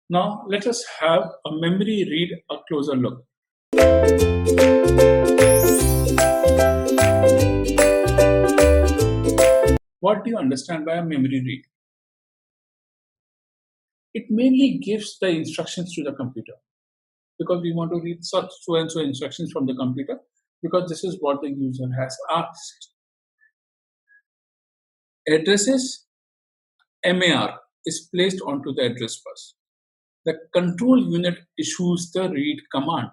Now let us have a memory read a closer look. What do you understand by a memory read? It mainly gives the instructions to the computer because we want to read such so and so instructions from the computer because this is what the user has asked. Addresses MAR is placed onto the address bus. The control unit issues the read command.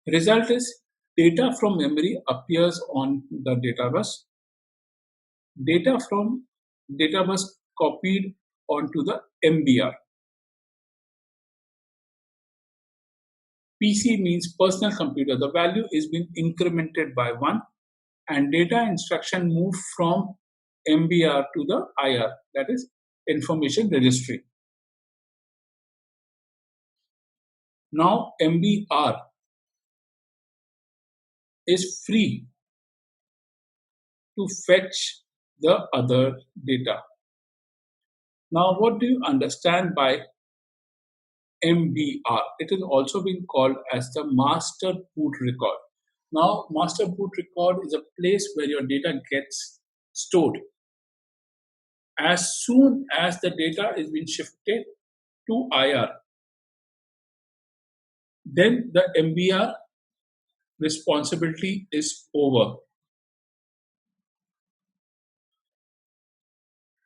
Result is data from memory appears on the data bus. Data from data bus copied onto the MBR. PC means personal computer. The value is being incremented by 1 and data instruction moved from MBR to the IR, that is information registry. Now MBR is free to fetch the other data. Now what do you understand by MBR? It is also being called as the master boot record. Now master boot record is a place where your data gets stored. As soon as the data is being shifted to IR, then the MBR responsibility is over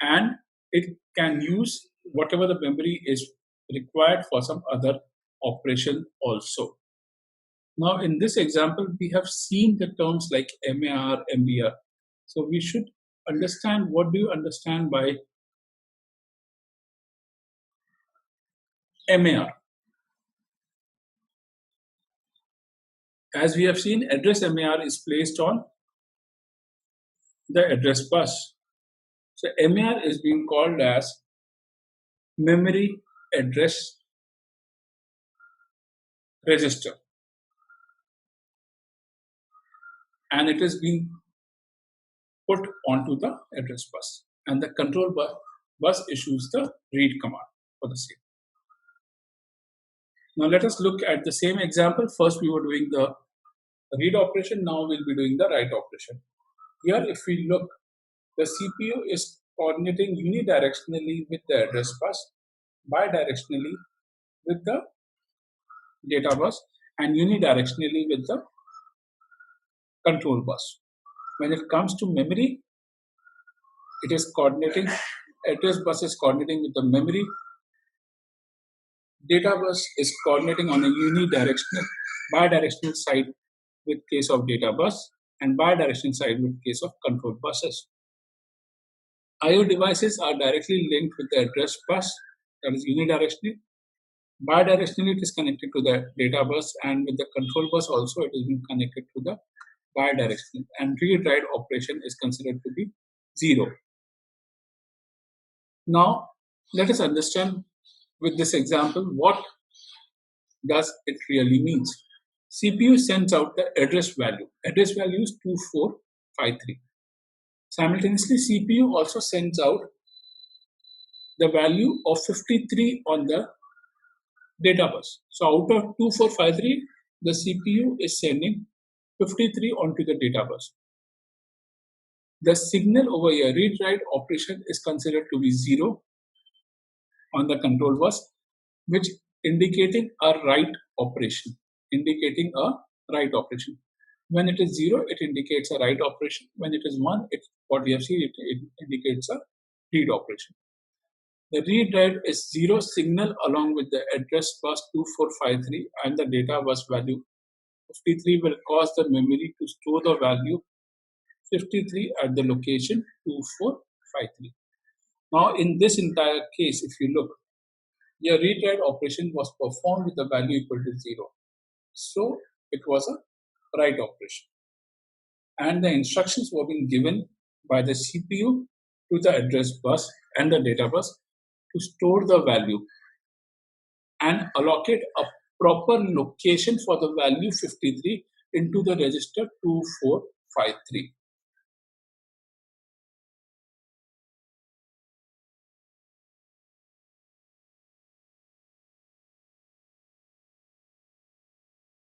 and it can use whatever the memory is required for some other operation also. Now in this example, we have seen the terms like MAR, MBR. So we should understand what do you understand by MAR. As we have seen, address MAR is placed on the address bus. So MAR is being called as memory address register, and it is being put onto the address bus, and the control bus issues the read command for the same. Now let us look at the same example. First we were doing the read operation, now we'll be doing the write operation. Here if we look, the CPU is coordinating unidirectionally with the address bus, bidirectionally with the data bus, and unidirectionally with the control bus. When it comes to memory, it is coordinating, address bus is coordinating with the memory, data bus is coordinating on a unidirectional, bidirectional side with case of data bus, and bidirectional side with case of control buses. IO devices are directly linked with the address bus, that is unidirectionally. Bidirectionally, it is connected to the data bus, and with the control bus also, it is being connected to the bidirectional. And read-write operation is considered to be 0. Now, let us understand with this example what does it really means. CPU sends out the address value. Address value is 2453. Simultaneously, CPU also sends out the value of 53 on the data bus. So out of 2453, the CPU is sending 53 onto the data bus. The signal over here, read-write operation, is considered to be 0 on the control bus, which indicating a write operation. When it is 0, it indicates a write operation. When it is 1, what we have seen, it indicates a read operation. The read-write is 0 signal along with the address bus 2453 and the data bus value 53 will cause the memory to store the value 53 at the location 2453. Now in this entire case, if you look, your read-write operation was performed with the value equal to 0. So it was a write operation. And the instructions were being given by the CPU to the address bus and the data bus to store the value and allocate a proper location for the value 53 into the register 2453.